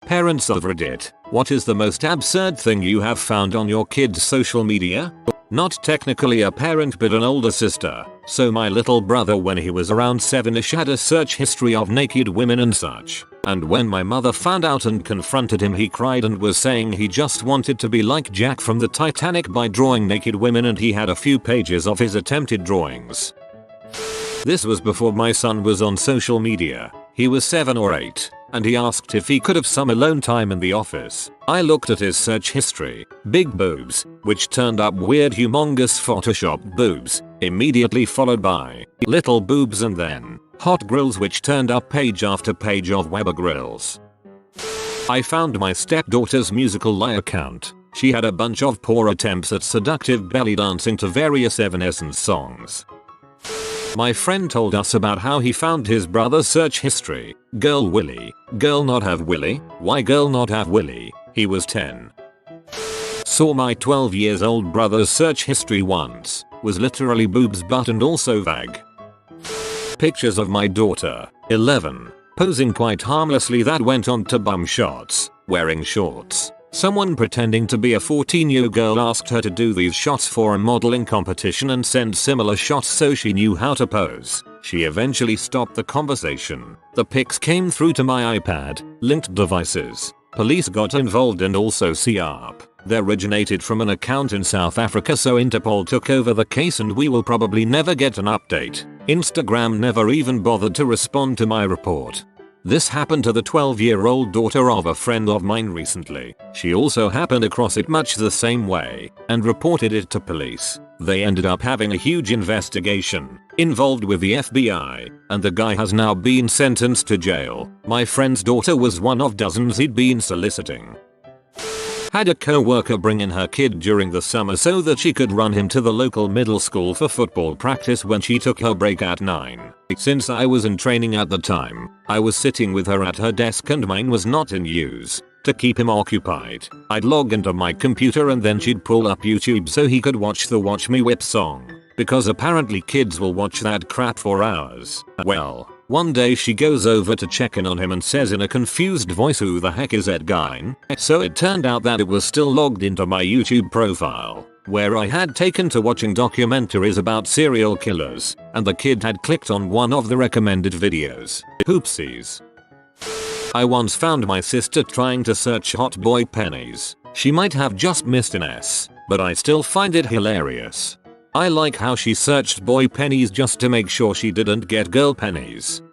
Parents of Reddit, what is the most absurd thing you have found on your kid's social media? Not technically a parent but an older sister. So my little brother when he was around 7ish had a search history of naked women and such. And when my mother found out and confronted him, he cried and was saying he just wanted to be like Jack from the Titanic by drawing naked women, and he had a few pages of his attempted drawings. This was before my son was on social media. He was 7 or 8, and he asked if he could have some alone time in the office. I looked at his search history, big boobs, which turned up weird humongous photoshopped boobs, immediately followed by little boobs and then hot grills, which turned up page after page of Weber grills. I found my stepdaughter's musical lie account. She had a bunch of poor attempts at seductive belly dancing to various Evanescence songs. My friend told us about how he found his brother's search history. Girl Willy. Girl not have Willy. Why girl not have Willy? He was 10. Saw my 12 years old brother's search history once. Was literally boobs, butt and also vag. Pictures of my daughter, 11, posing quite harmlessly that went on to bum shots, wearing shorts. Someone pretending to be a 14-year-old girl asked her to do these shots for a modeling competition and send similar shots so she knew how to pose. She eventually stopped the conversation. The pics came through to my iPad, linked devices. Police got involved and also CRP. They originated from an account in South Africa, so Interpol took over the case and we will probably never get an update. Instagram never even bothered to respond to my report. This happened to the 12-year-old daughter of a friend of mine recently. She also happened across it much the same way and reported it to police. They ended up having a huge investigation involved with the FBI, and the guy has now been sentenced to jail. My friend's daughter was one of dozens he'd been soliciting. Had a co-worker bring in her kid during the summer so that she could run him to the local middle school for football practice when she took her break at 9. Since I was in training at the time, I was sitting with her at her desk and mine was not in use. To keep him occupied, I'd log into my computer and then she'd pull up YouTube so he could watch the Watch Me Whip song. Because apparently kids will watch that crap for hours. Well, one day she goes over to check in on him and says in a confused voice, "Who the heck is that guy?" So it turned out that it was still logged into my YouTube profile, where I had taken to watching documentaries about serial killers, and the kid had clicked on one of the recommended videos. Oopsies. I once found my sister trying to search hot boy pennies. She might have just missed an S, but I still find it hilarious. I like how she searched boy pennies just to make sure she didn't get girl pennies.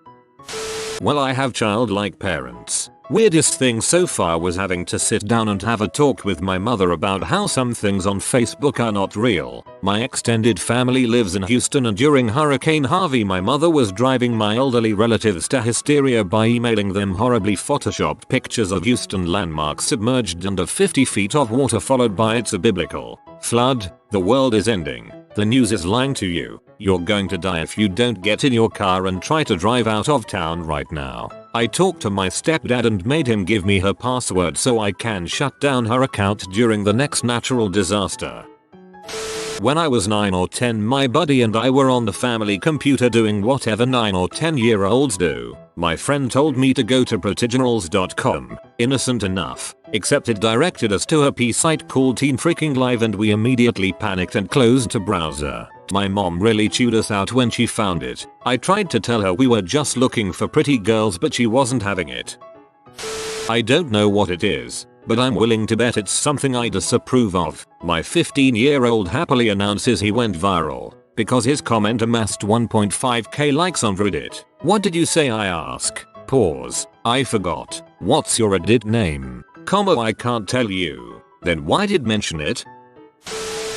Well, I have childlike parents. Weirdest thing so far was having to sit down and have a talk with my mother about how some things on Facebook are not real. My extended family lives in Houston, and during Hurricane Harvey my mother was driving my elderly relatives to hysteria by emailing them horribly photoshopped pictures of Houston landmarks submerged under 50 feet of water, followed by "It's a biblical flood, the world is ending, the news is lying to you, you're going to die if you don't get in your car and try to drive out of town right now." I talked to my stepdad and made him give me her password so I can shut down her account during the next natural disaster. When I was 9 or 10, my buddy and I were on the family computer doing whatever 9 or 10-year-olds do. My friend told me to go to protiginals.com. Innocent enough, except it directed us to a P site called Teen Freaking Live and we immediately panicked and closed the browser. My mom really chewed us out when she found it. I tried to tell her we were just looking for pretty girls, but she wasn't having it. I don't know what it is, but I'm willing to bet it's something I disapprove of. My 15-year-old happily announces he went viral because his comment amassed 1.5k likes on Reddit. "What did you say?" I ask. Pause. "I forgot. What's your Reddit name?" Comma, "I can't tell you." Then why did mention it?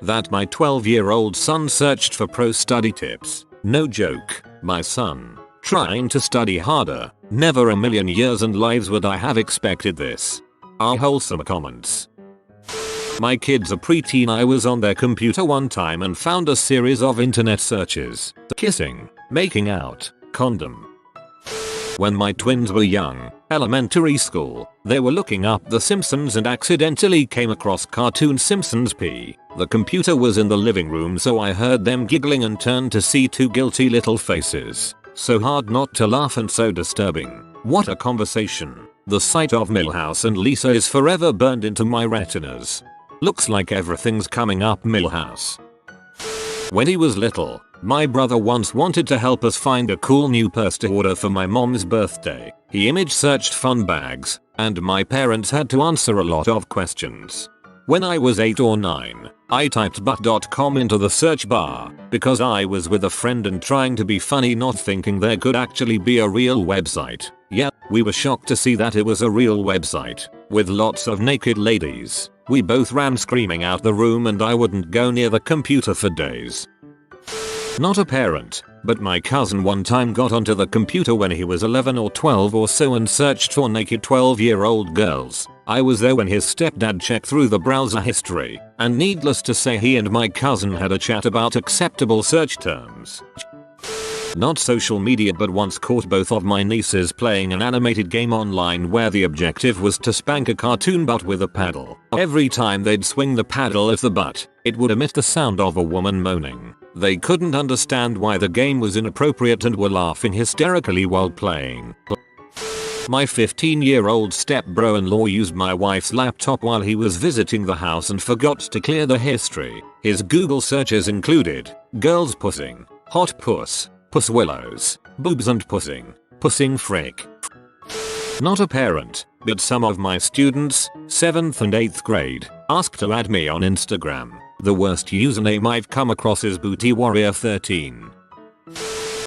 That my 12-year-old son searched for pro study tips. No joke. My son. Trying to study harder. Never a million years and lives would I have expected this. Are wholesome comments. My kid's a preteen. I was on their computer one time and found a series of internet searches. Kissing. Making out. Condom. When my twins were young, elementary school, they were looking up The Simpsons and accidentally came across cartoon Simpsons P. The computer was in the living room, so I heard them giggling and turned to see two guilty little faces. So hard not to laugh and so disturbing. What a conversation. The sight of Milhouse and Lisa is forever burned into my retinas. Looks like everything's coming up Milhouse. When he was little, my brother once wanted to help us find a cool new purse to order for my mom's birthday. He image searched fun bags, and my parents had to answer a lot of questions. When I was 8 or 9, I typed butt.com into the search bar because I was with a friend and trying to be funny, not thinking there could actually be a real website. Yeah, we were shocked to see that it was a real website with lots of naked ladies. We both ran screaming out the room and I wouldn't go near the computer for days. Not a parent, but my cousin one time got onto the computer when he was 11 or 12 or so and searched for naked 12-year-old girls. I was there when his stepdad checked through the browser history, and needless to say he and my cousin had a chat about acceptable search terms. Not social media, but once caught both of my nieces playing an animated game online where the objective was to spank a cartoon butt with a paddle. Every time they'd swing the paddle at the butt, it would emit the sound of a woman moaning. They couldn't understand why the game was inappropriate and were laughing hysterically while playing. My 15-year-old step-bro-in-law used my wife's laptop while he was visiting the house and forgot to clear the history. His Google searches included girls pussing, hot puss, puss willows, boobs and pussing frick. Not a parent, but some of my students, 7th and 8th grade, asked to add me on Instagram. The worst username I've come across is BootyWarrior13.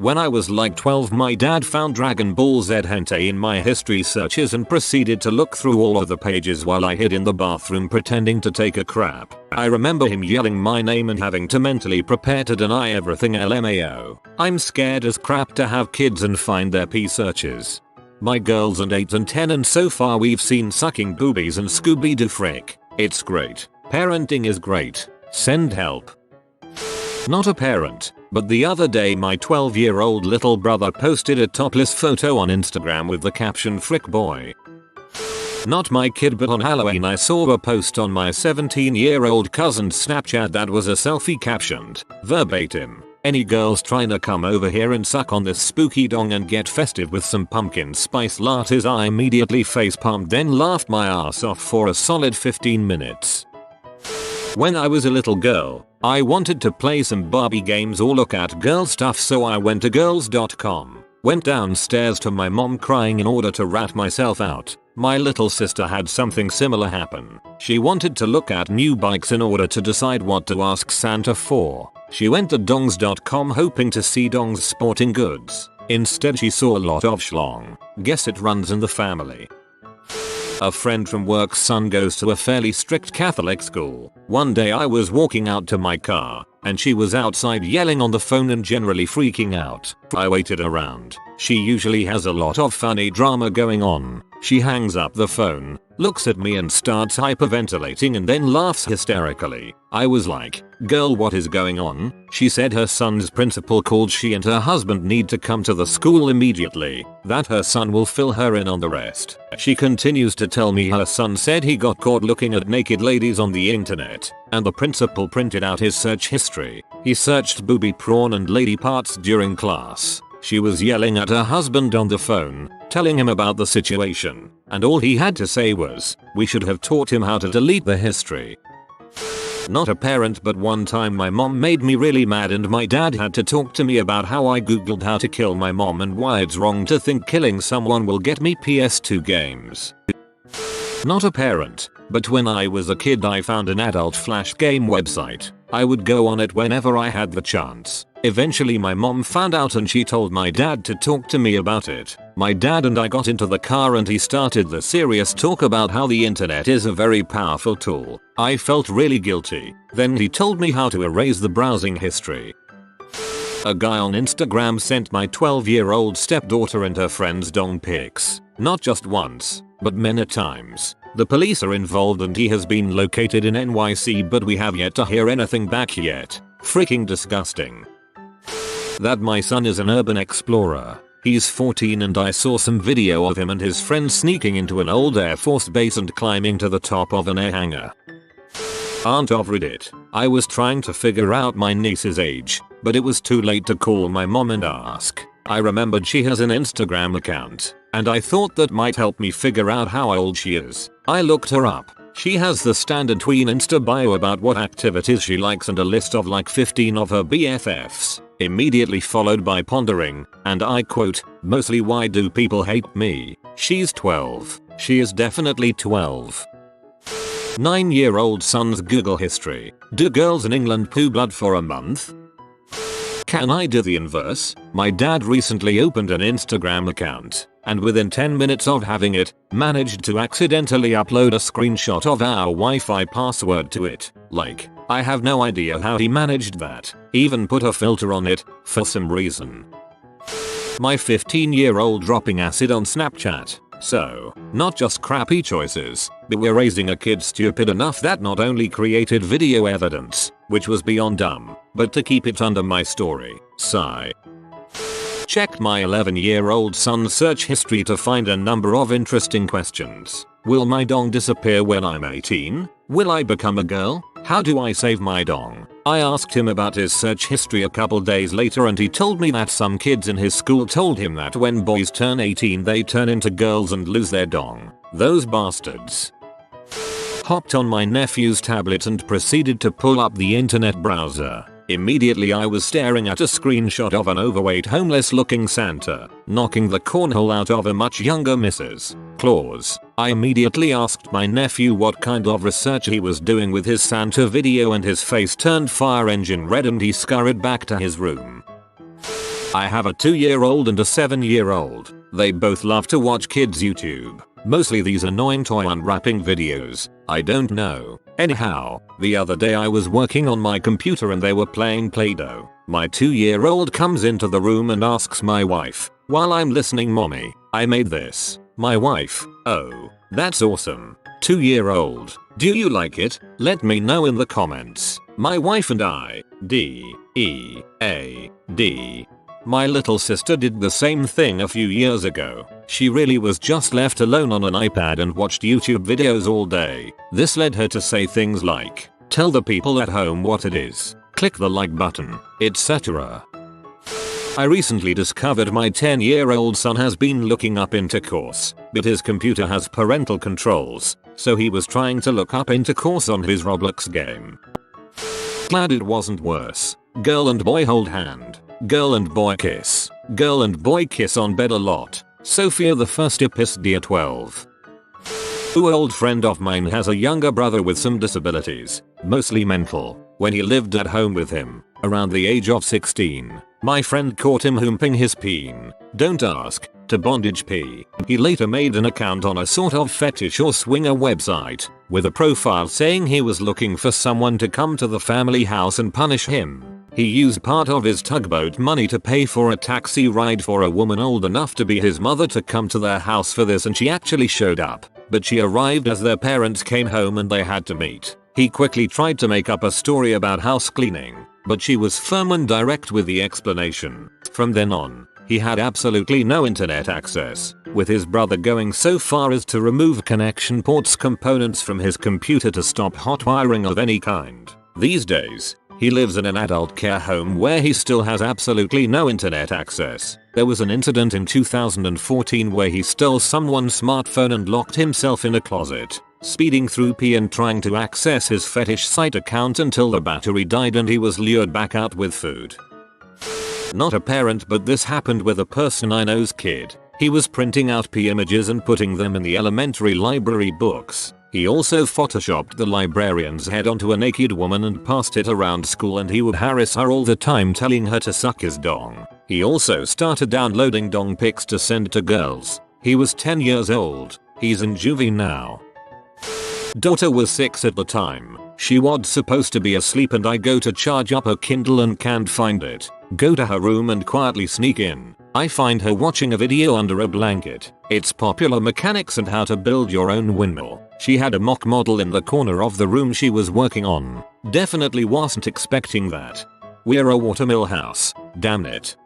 When I was like 12, my dad found Dragon Ball Z hentai in my history searches and proceeded to look through all of the pages while I hid in the bathroom pretending to take a crap. I remember him yelling my name and having to mentally prepare to deny everything. LMAO. I'm scared as crap to have kids and find their pee searches. My girls are 8 and 10 and so far we've seen sucking boobies and Scooby-Doo frick. It's great. Parenting is great. Send help. Not a parent, but the other day my 12-year-old little brother posted a topless photo on Instagram with the caption "Frick boy." Not my kid, but on Halloween I saw a post on my 17-year-old cousin's Snapchat that was a selfie captioned, verbatim, "Any girls trying to come over here and suck on this spooky dong and get festive with some pumpkin spice lattes?" I immediately facepalmed, then laughed my ass off for a solid 15 minutes. When I was a little girl, I wanted to play some Barbie games or look at girl stuff, so I went to girls.com. Went downstairs to my mom crying in order to rat myself out. My little sister had something similar happen. She wanted to look at new bikes in order to decide what to ask Santa for. She went to dongs.com hoping to see Dong's sporting goods. Instead she saw a lot of schlong. Guess it runs in the family. A friend from work's son goes to a fairly strict Catholic school. One day I was walking out to my car, and she was outside yelling on the phone and generally freaking out. I waited around. She usually has a lot of funny drama going on. She hangs up the phone, looks at me and starts hyperventilating and then laughs hysterically. I was like, "Girl, what is going on?" She said her son's principal called she and her husband need to come to the school immediately, that her son will fill her in on the rest. She continues to tell me her son said he got caught looking at naked ladies on the internet, and the principal printed out his search history. He searched booby porn and lady parts during class. She was yelling at her husband on the phone, telling him about the situation, and all he had to say was, "We should have taught him how to delete the history." Not a parent, but one time my mom made me really mad and my dad had to talk to me about how I googled how to kill my mom and why it's wrong to think killing someone will get me PS2 games. Not a parent, but when I was a kid I found an adult flash game website. I would go on it whenever I had the chance. Eventually my mom found out and she told my dad to talk to me about it. My dad and I got into the car and he started the serious talk about how the internet is a very powerful tool. I felt really guilty. Then he told me how to erase the browsing history. A guy on Instagram sent my 12-year-old stepdaughter and her friends dong pics. Not just once, but many times. The police are involved and he has been located in NYC, but we have yet to hear anything back yet. Freaking disgusting. That my son is an urban explorer. He's 14 and I saw some video of him and his friends sneaking into an old Air Force base and climbing to the top of an air hangar. Aunt of Reddit. I was trying to figure out my niece's age, but it was too late to call my mom and ask. I remembered she has an Instagram account. and I thought that might help me figure out how old she is. I looked her up. She has the standard tween Insta bio about what activities she likes and a list of like 15 of her BFFs, immediately followed by pondering, and I quote, "Mostly why do people hate me? She's 12. She is definitely 12. 9-year-old son's Google history. Do girls in England poo blood for a month? Can I do the inverse? My dad recently opened an Instagram account, and within 10 minutes of having it, managed to accidentally upload a screenshot of our Wi-Fi password to it. Like, I have no idea how he managed that. Even put a filter on it, for some reason. My 15-year-old dropping acid on Snapchat. So, not just crappy choices, but we're raising a kid stupid enough that not only created video evidence, which was beyond dumb, but to keep it under my story. Sigh. Checked my 11-year-old son's search history to find a number of interesting questions. Will my dong disappear when I'm 18? Will I become a girl? How do I save my dong? I asked him about his search history a couple days later and he told me that some kids in his school told him that when boys turn 18 they turn into girls and lose their dong. Those bastards. Hopped on my nephew's tablet and proceeded to pull up the internet browser. Immediately I was staring at a screenshot of an overweight homeless looking Santa, knocking the cornhole out of a much younger Mrs. Claus. I immediately asked my nephew what kind of research he was doing with his Santa video and his face turned fire engine red and he scurried back to his room. I have a 2-year-old and a 7-year-old. They both love to watch kids YouTube. Mostly these annoying toy unwrapping videos. I don't know. Anyhow, the other day I was working on my computer and they were playing Play-Doh. My 2-year-old comes into the room and asks my wife, while I'm listening, "Mommy, I made this." My wife, "Oh, that's awesome. 2-year-old, do you like it? Let me know in the comments." My wife and I, D-E-A-D. My little sister did the same thing a few years ago. She really was just left alone on an iPad and watched YouTube videos all day. This led her to say things like, "Tell the people at home what it is. Click the like button," etc. I recently discovered my 10-year-old son has been looking up intercourse, but his computer has parental controls, so he was trying to look up intercourse on his Roblox game. Glad it wasn't worse. Girl and boy hold hand. Girl and boy kiss. Girl and boy kiss on bed a lot. Sophia the first Episdia 12. An old friend of mine has a younger brother with some disabilities, mostly mental. When he lived at home with him, around the age of 16, my friend caught him humping his peen. Don't ask. To bondage pee. He later made an account on a sort of fetish or swinger website, with a profile saying he was looking for someone to come to the family house and punish him. He used part of his tugboat money to pay for a taxi ride for a woman old enough to be his mother to come to their house for this, and she actually showed up, but she arrived as their parents came home and they had to meet. He quickly tried to make up a story about house cleaning, but she was firm and direct with the explanation. From then on, he had absolutely no internet access, with his brother going so far as to remove connection ports components from his computer to stop hot wiring of any kind. These days, he lives in an adult care home where he still has absolutely no internet access. There was an incident in 2014 where he stole someone's smartphone and locked himself in a closet, speeding through P and trying to access his fetish site account until the battery died and he was lured back out with food. Not a parent, but this happened with a person I know's kid. He was printing out P images and putting them in the elementary library books. He also photoshopped the librarian's head onto a naked woman and passed it around school, and he would harass her all the time telling her to suck his dong. He also started downloading dong pics to send to girls. He was 10 years old. He's in juvie now. Daughter was 6 at the time. She was supposed to be asleep and I go to charge up her Kindle and can't find it. Go to her room and quietly sneak in. I find her watching a video under a blanket. It's popular mechanics and how to build your own windmill. She had a mock model in the corner of the room she was working on. Definitely wasn't expecting that. We're a watermill house. Damn it.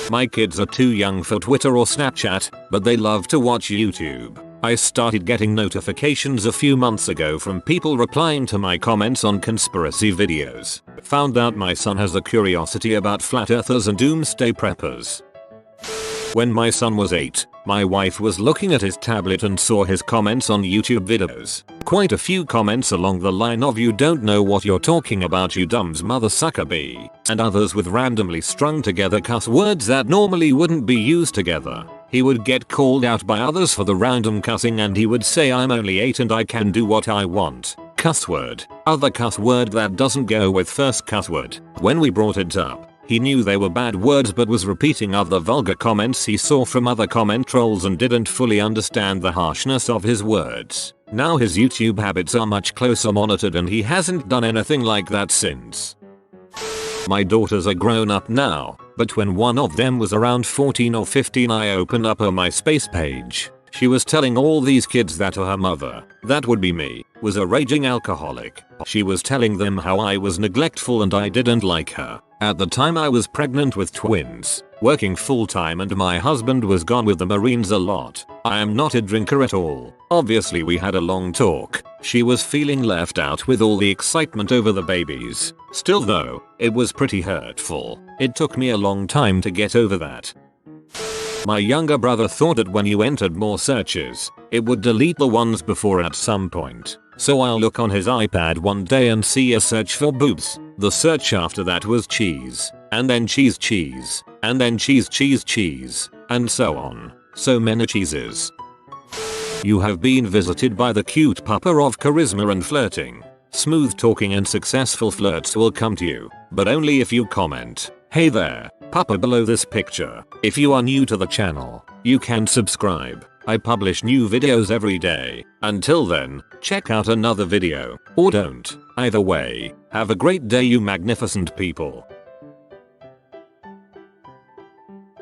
My kids are too young for Twitter or Snapchat, but they love to watch YouTube. I started getting notifications a few months ago from people replying to my comments on conspiracy videos. Found out my son has a curiosity about flat earthers and doomsday preppers. When my son was 8, my wife was looking at his tablet and saw his comments on YouTube videos. Quite a few comments along the line of "you don't know what you're talking about, you dumb's mother sucker bee," and others with randomly strung together cuss words that normally wouldn't be used together. He would get called out by others for the random cussing and he would say, "I'm only 8 and I can do what I want." Cuss word. Other cuss word that doesn't go with first cuss word. When we brought it up, he knew they were bad words but was repeating other vulgar comments he saw from other comment trolls and didn't fully understand the harshness of his words. Now his YouTube habits are much closer monitored and he hasn't done anything like that since. My daughters are grown up now, but when one of them was around 14 or 15 I opened up her MySpace page. She was telling all these kids that her mother, that would be me, was a raging alcoholic. She was telling them how I was neglectful and I didn't like her. At the time I was pregnant with twins, working full time and my husband was gone with the Marines a lot. I am not a drinker at all. Obviously we had a long talk. She was feeling left out with all the excitement over the babies. Still though, it was pretty hurtful. It took me a long time to get over that. My younger brother thought that when you entered more searches, it would delete the ones before at some point. So I'll look on his iPad one day and see a search for boobs. The search after that was cheese, and then cheese, and then cheese, and so on. So many cheeses. You have been visited by the cute papa of charisma and flirting. Smooth talking and successful flirts will come to you, but only if you comment, "Hey there, papa," below this picture. If you are new to the channel, you can subscribe. I publish new videos every day. Until then, check out another video, or don't. Either way, have a great day you magnificent people.